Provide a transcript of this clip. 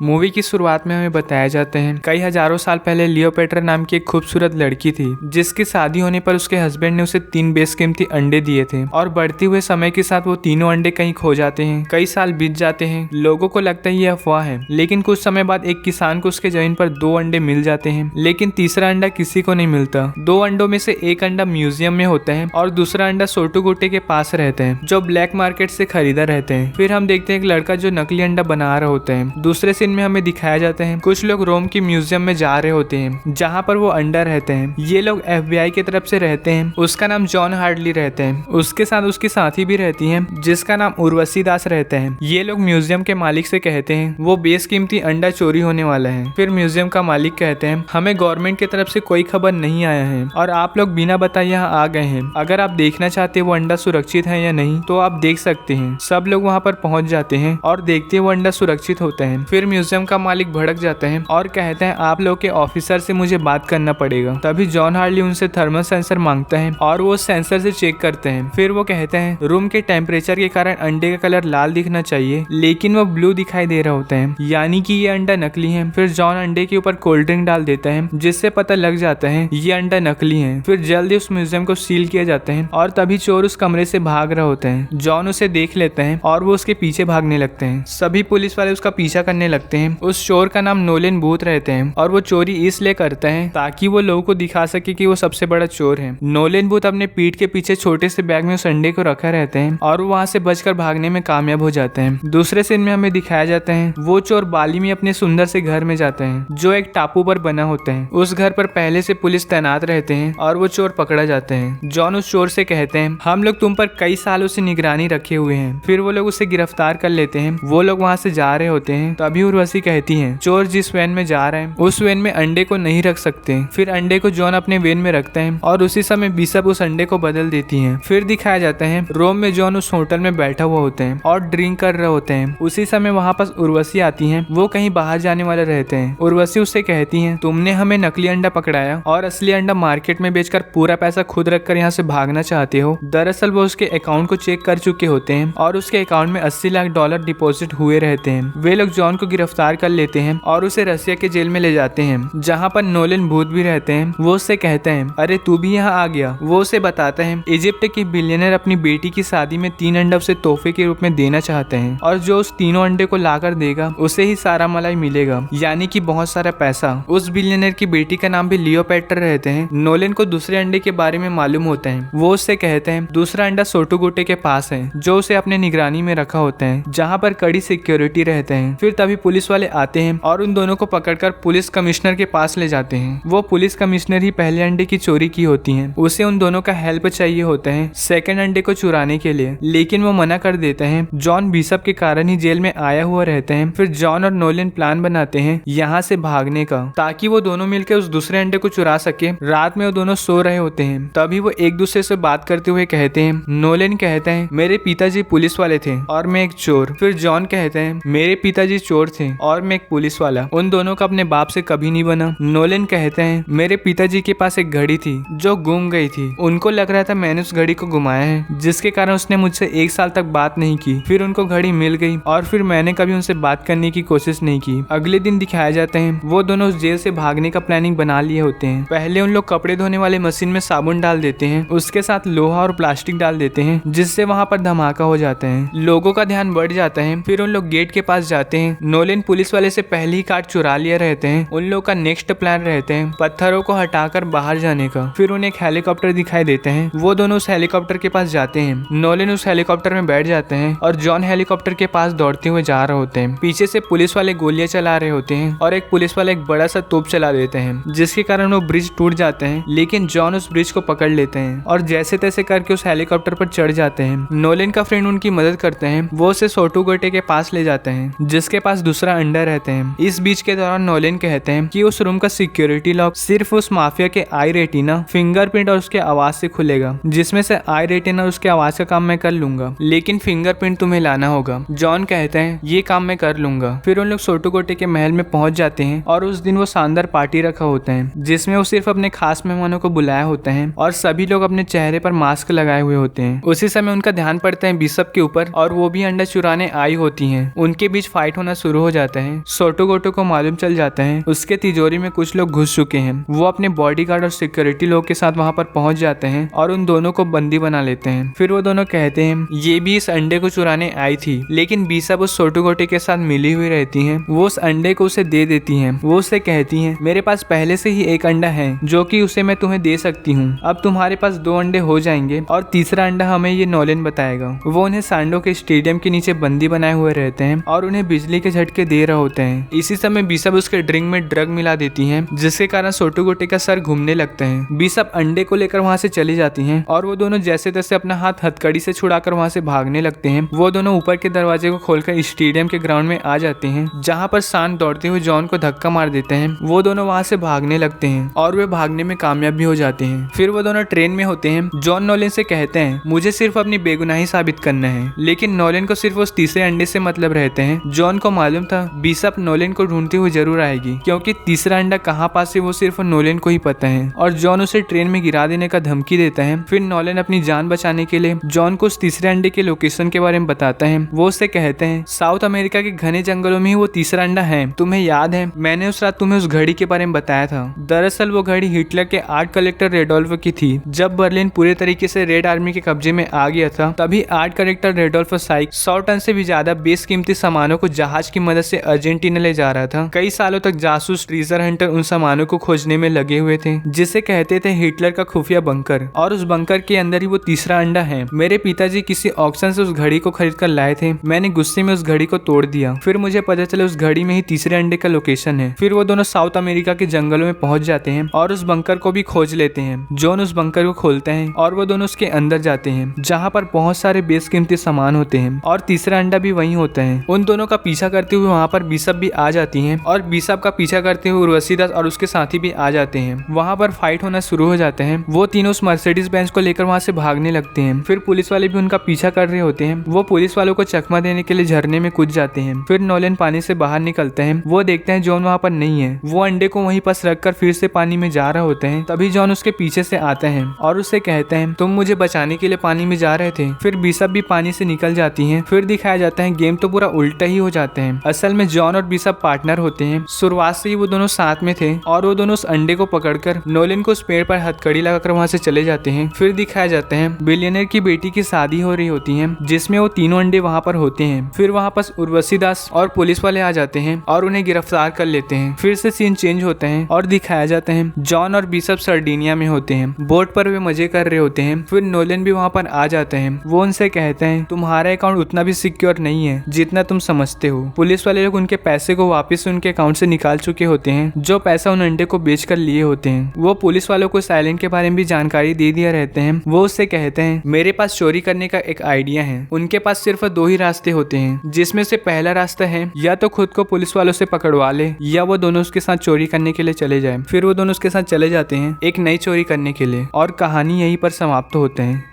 Movie की शुरुआत में हमें बताया जाते हैं कई हजारों साल पहले लियोपेट्रा नाम की एक खूबसूरत लड़की थी जिसकी शादी होने पर उसके हस्बैंड ने उसे 3 बेशकीमती अंडे दिए थे और बढ़ते हुए समय के साथ वो तीनों अंडे कहीं खो जाते हैं। कई साल बीत जाते हैं, लोगों को लगता है ये अफवाह है, लेकिन कुछ समय बाद एक किसान को उसके जमीन पर 2 अंडे मिल जाते हैं, लेकिन तीसरा अंडा किसी को नहीं मिलता। 2 अंडों में से एक अंडा म्यूजियम में होता है और दूसरा अंडा सोटुगुटे के पास रहता है जो ब्लैक मार्केट से खरीदा रहते हैं। फिर हम देखते हैं एक लड़का जो नकली अंडा बना रहा होता है। दूसरे सीन में हमें दिखाया जाता है कुछ लोग रोम की म्यूजियम में जा रहे होते हैं जहाँ पर वो अंडा रहते हैं। ये लोग FBI की तरफ से रहते हैं। उसका नाम जॉन हार्डली रहते हैं। उसके साथ उसकी साथी भी रहती है जिसका नाम उर्वशी दास रहता है। ये लोग म्यूजियम के मालिक से कहते हैं वो बेशकीमती अंडा चोरी होने वाला है। फिर म्यूजियम का मालिक कहते हैं हमें गवर्नमेंट की तरफ से कोई खबर नहीं आया है और आप लोग बिना बताए यहाँ आ गए हैं। अगर आप देखना चाहते वो अंडा सुरक्षित है या नहीं तो आप देख सकते हैं। सब लोग वहाँ पर पहुँच जाते हैं और देखते हैं वो अंडा सुरक्षित होता है। फिर म्यूजियम का मालिक भड़क जाता है और कहते हैं आप लोग के ऑफिसर से मुझे बात करना पड़ेगा। तभी जॉन हार्डली उनसे थर्मल सेंसर मांगता है और वो सेंसर से चेक करते हैं। फिर वो कहते हैं रूम के टेम्परेचर के कारण अंडे का कलर लाल दिखना चाहिए, लेकिन वो ब्लू दिखाई दे रहा होता है, यानी कि ये अंडा नकली है। फिर जॉन अंडे के ऊपर कोल्ड ड्रिंक डाल देता है जिससे पता लग जाता है ये अंडा नकली है। फिर जल्दी उस म्यूजियम को सील किया जाता है और तभी चोर उस कमरे से भाग रहे होते हैं। जॉन उसे देख लेते हैं और वो उसके पीछे भागने लगते हैं। सभी पुलिस वाले उसका पीछा करने लगते हैं। उस चोर का नाम नोलेन बूथ रहते हैं और वो चोरी इसलिए करता है ताकि वो लोगों को दिखा सके कि वो सबसे बड़ा चोर है। नोलेन बूथ अपने पीठ के पीछे छोटे से बैग में उस अंडे को रखा रहते हैं और वो वहाँ से बचकर भागने में कामयाब हो जाते हैं। दूसरे सीन में हमें दिखाया जाता है वो चोर बाली में अपने सुंदर से घर में जाते हैं जो एक टापू पर बना होता है। उस घर पर पहले से पुलिस तैनात रहते हैं और वो चोर पकड़ा जाते हैं। जॉन उस चोर से कहते हैं हम लोग तुम पर कई सालों से निगरानी रखे हुए हैं। फिर वो लोग उसे गिरफ्तार कर लेते हैं। वो लोग वहाँ से जा रहे होते हैं तभी उर्वशी कहती है चोर जिस वैन में जा रहे हैं उस वैन में अंडे को नहीं रख सकते। फिर अंडे को जॉन अपने वैन में रखता है और उसी समय बिशप उस अंडे को बदल देती है। फिर दिखाया जाता है रोम में जॉन उस होटल में बैठा हुआ होते हैं और ड्रिंक कर रहे होते हैं। उसी समय वहाँ पास उर्वशी आती है। वो कहीं बाहर जाने वाले रहते हैं। उर्वशी उससे कहती है तुमने हमें नकली अंडा पकड़ाया और असली अंडा मार्केट में बेचकर पूरा पैसा खुद रखकर यहाँ से भागना चाहते हो। दरअसल वो उसके अकाउंट को चेक कर चुके होते हैं और उसके अकाउंट में $80 लाख डिपॉजिट हुए रहते हैं। वे लोग जॉन को गिरफ्तार कर लेते हैं और उसे रसिया के जेल में ले जाते हैं जहाँ पर नोलेन भूत भी रहते हैं। वो उससे कहते हैं अरे तू भी यहाँ आ गया। वो उसे बताता है इजिप्ट के बिलियनर अपनी बेटी की शादी में 3 अंडे उसे तोहफे के रूप में देना चाहते हैं और जो उस तीनों अंडे को लाकर देगा उसे ही सारा मलाई मिलेगा, यानी कि बहुत सारा पैसा। उस बिलियनर की बेटी का नाम भी लियोपेट्रा रहते हैं। नोलेन को दूसरे अंडे के बारे में मालूम होता है। वो उससे कहते हैं दूसरा अंडा सोटुगुटे के पास है जो उसे अपने निगरानी में रखा होता है जहाँ पर कड़ी सिक्योरिटी रहते हैं। फिर तभी पुलिस वाले आते हैं और उन दोनों को पकड़कर पुलिस कमिश्नर के पास ले जाते हैं। वो पुलिस कमिश्नर ही पहले अंडे की चोरी की होती है। उसे उन दोनों का हेल्प चाहिए होता है सेकंड अंडे को चुराने के लिए, लेकिन वो मना कर देते हैं। जॉन बिशप के कारण ही जेल में आया हुआ रहते हैं। फिर जॉन और नोलेन प्लान बनाते हैं यहाँ से भागने का ताकि वो दोनों मिलकर उस दूसरे अंडे को चुरा सके। रात में वो दोनों सो रहे होते हैं तभी वो एक दूसरे से बात करते हुए कहते हैं नोलेन कहते हैं मेरे पिताजी पुलिस वाले थे और मैं एक चोर। फिर जॉन कहते हैं मेरे पिताजी चोर थे और मैं एक पुलिस वाला। उन दोनों का अपने बाप से कभी नहीं बना। नोलेन कहते हैं मेरे पिताजी के पास एक घड़ी थी जो गुम गई थी। उनको लग रहा था मैंने उस घड़ी को घुमाया है जिसके कारण उसने मुझसे 1 साल तक बात नहीं की। फिर उनको घड़ी मिल गई और फिर मैंने कभी उनसे बात करने की कोशिश नहीं की। अगले दिन दिखाया जाते हैं वो दोनों उस जेल से भागने का प्लानिंग बना लिए होते हैं। पहले उन लोग कपड़े धोने वाले मशीन में साबुन डाल देते हैं, उसके साथ लोहा और प्लास्टिक डाल देते हैं जिससे वहाँ पर धमाका हो जाता है। लोगों का ध्यान बढ़ जाता है। फिर उन लोग गेट के पास जाते हैं। नोलेन पुलिस वाले से पहले ही कार्ड चुरा लिए रहते हैं। उन लोग का नेक्स्ट प्लान रहते हैं पत्थरों को हटाकर बाहर जाने का। फिर उन्हें एक हेलीकॉप्टर दिखाई देते हैं। वो दोनों उस हेलीकॉप्टर के पास जाते हैं। नोलेन उस हेलीकॉप्टर में बैठ जाते हैं और जॉन हेलीकॉप्टर के पास दौड़ते हुए जा रहे होते हैं। पीछे से पुलिस वाले गोलियां चला रहे होते हैं और एक पुलिस वाला एक बड़ा सा तोप चला देते हैं जिसके कारण वो ब्रिज टूट जाते हैं, लेकिन जॉन उस ब्रिज को पकड़ लेते हैं और जैसे तैसे करके उस हेलीकॉप्टर पर चढ़ जाते हैं। नोलेन का फ्रेंड उनकी मदद करते हैं। वो उसे सोटुगुटे के पास ले जाते हैं जिसके पास दूसरा अंडा रहते हैं। इस बीच के दौरान नोलेन कहते हैं कि उस रूम का सिक्योरिटी लॉक सिर्फ उस माफिया के आई रेटिना, फिंगरप्रिंट और उसके आवाज से खुलेगा, जिसमें से आई रेटिना और उसके आवाज का काम मैं कर लूंगा, लेकिन फिंगरप्रिंट तुम्हें लाना होगा। जॉन कहते हैं ये काम मैं कर लूंगा। फिर उन लोग सोटुगुटे के महल में पहुंच जाते हैं और उस दिन वो शानदार पार्टी रखा होता है जिसमें वो सिर्फ अपने खास मेहमानों को बुलाया होता है और सभी लोग अपने चेहरे पर मास्क लगाए हुए होते हैं। उसी समय उनका ध्यान पड़ता है बिशप के ऊपर और वो भी अंडा चुराने आई होती हैं। उनके बीच फाइट होना शुरू हो हो जाता है। सोटोगोटो को मालूम चल जाता है उसके तिजोरी में कुछ लोग घुस चुके हैं। वो अपने बॉडीगार्ड और सिक्योरिटी लोग के साथ वहाँ पर पहुंच जाते हैं और उन दोनों को बंदी बना लेते हैं। फिर वो दोनों कहते हैं ये भी इस अंडे को चुराने आई थी, लेकिन बीसब उस सोटोगोटे के साथ मिली हुई रहती है। वो उस अंडे को उसे दे देती है। वो उससे कहती है मेरे पास पहले से ही एक अंडा है जो कि उसे मैं तुम्हें दे सकती हूँ। अब तुम्हारे पास 2 अंडे हो जाएंगे और तीसरा अंडा हमें ये नोलन बताएगा। वो उन्हें सांडो के स्टेडियम के नीचे बंदी बनाए हुए रहते हैं और उन्हें बिजली के झटके दे रहे होते हैं। इसी समय बीसब उसके ड्रिंक में ड्रग मिला देती है जिसके कारण सोटोगोटे का सर घूमने लगता है। बीसब अंडे को लेकर वहाँ से चली जाती है और वो दोनों जैसे तैसे अपना हाथ हथकड़ी से छुड़ाकर वहाँ से भागने लगते हैं। वो दोनों ऊपर के दरवाजे को खोलकर स्टेडियम के ग्राउंड में आ जाते हैं जहाँ पर सान दौड़ते हुए जॉन को धक्का मार देते हैं। वो दोनों वहाँ से भागने लगते हैं और वे भागने में कामयाब भी हो जाते हैं। फिर वो दोनों ट्रेन में होते हैं। जॉन नोलन से कहते हैं मुझे सिर्फ अपनी बेगुनाही साबित करना है, लेकिन नोलन को सिर्फ उस तीसरे अंडे से मतलब रहते हैं। जॉन को मालूम था बीसब नोलन को ढूंढते हुए जरूर आएगी, क्योंकि तीसरा अंडा कहाँ पास है वो सिर्फ नोलन को ही पता है। और जॉन उसे ट्रेन में गिरा देने का धमकी देता है। फिर नोलन अपनी जान बचाने के लिए जॉन को उस तीसरे अंडे के लोकेशन के बारे में बताता है। वो उससे कहते हैं साउथ अमेरिका के घने जंगलों में ही वो तीसरा अंडा है। तुम्हें याद है मैंने उस रात तुम्हें उस घड़ी के बारे में बताया था। दरअसल वो घड़ी हिटलर के आर्ट कलेक्टर रेडोल्फ की थी। जब बर्लिन पूरे तरीके से रेड आर्मी के कब्जे में आ गया था तभी आर्ट कलेक्टर रेडोल्फ साइक 100 टन से भी ज्यादा बेशकीमती सामानों को जहाज की मदद से अर्जेंटीना ले जा रहा था। कई सालों तक जासूस ट्रेजर हंटर उन सामानों को खोजने में लगे हुए थे जिसे कहते थे हिटलर का खुफिया बंकर, और उस बंकर के अंदर ही वो तीसरा अंडा है। मेरे पिताजी किसी ऑक्शन से उस घड़ी को खरीद कर लाए थे। मैंने गुस्से में उस घड़ी को तोड़ दिया। फिर मुझे पता चला उस घड़ी में ही तीसरे अंडे का लोकेशन है। फिर वो दोनों साउथ अमेरिका के जंगलों में पहुंच जाते हैं और उस बंकर को भी खोज लेते हैं। जॉन उस बंकर को खोलते हैं और वो दोनों उसके अंदर जाते हैं जहाँ पर बहुत सारे बेशकीमती सामान होते हैं और तीसरा अंडा भी वहीं होता है। उन दोनों का पीछा करते हुए वहाँ पर बीसब भी आ जाती है और बीसब का पीछा करते हुए उर्वशी दास और उसके साथी भी आ जाते हैं। वहाँ पर फाइट होना शुरू हो जाते हैं। वो तीनों उस मर्सिडीज बेंच को लेकर वहाँ से भागने लगते हैं। फिर पुलिस वाले भी उनका पीछा कर रहे होते हैं। वो पुलिस वालों को चकमा देने के लिए झरने में कूद जाते हैं। फिर नोलन पानी से बाहर निकलते हैं। वो देखते हैं जॉन वहाँ पर नहीं है। वो अंडे को वहीं पास रखकर फिर से पानी में जा रहे होते हैं। तभी जॉन उसके पीछे से आते हैं और उससे कहते हैं तुम मुझे बचाने के लिए पानी में जा रहे थे। फिर बीसब भी पानी से निकल जाती है। फिर दिखाया जाता है गेम तो पूरा उल्टा ही हो जाते हैं। असल में जॉन और बीसब पार्टनर होते हैं। शुरुआत से ही वो दोनों साथ में थे और वो दोनों उस अंडे को पकड़कर नोलन को उस पेड़ पर हथकड़ी लगाकर वहाँ से चले जाते हैं। फिर दिखाया जाता है बिलियनर की बेटी की शादी हो रही होती है जिसमें वो तीनों अंडे वहाँ पर होते हैं। फिर वहाँ पर उर्वशी दास और पुलिस वाले आ जाते हैं और उन्हें गिरफ्तार कर लेते हैं। फिर से सीन चेंज होते हैं और दिखाया जाता है जॉन और बीसब सर्डिनिया में होते हैं। बोट पर वे मजे कर रहे होते हैं। फिर नोलन भी वहाँ पर आ जाते हैं। वो उनसे कहते हैं तुम्हारा अकाउंट उतना भी सिक्योर नहीं है जितना तुम समझते हो। पुलिस वाले लोग उनके पैसे को वापस उनके अकाउंट से निकाल चुके होते हैं जो पैसा उन अंडे को बेच कर लिए होते हैं। वो पुलिस वालों को साइलेंट के बारे में भी जानकारी दे दिया रहते हैं। वो उससे कहते हैं मेरे पास चोरी करने का एक आइडिया है। उनके पास सिर्फ 2 ही रास्ते होते हैं, जिसमें से पहला रास्ता है या तो खुद को पुलिस वालों से पकड़वा ले या वो दोनों उसके साथ चोरी करने के लिए चले जाए। फिर वो दोनों उसके साथ चले जाते हैं एक नई चोरी करने के लिए और कहानी यहीं पर समाप्त होते हैं।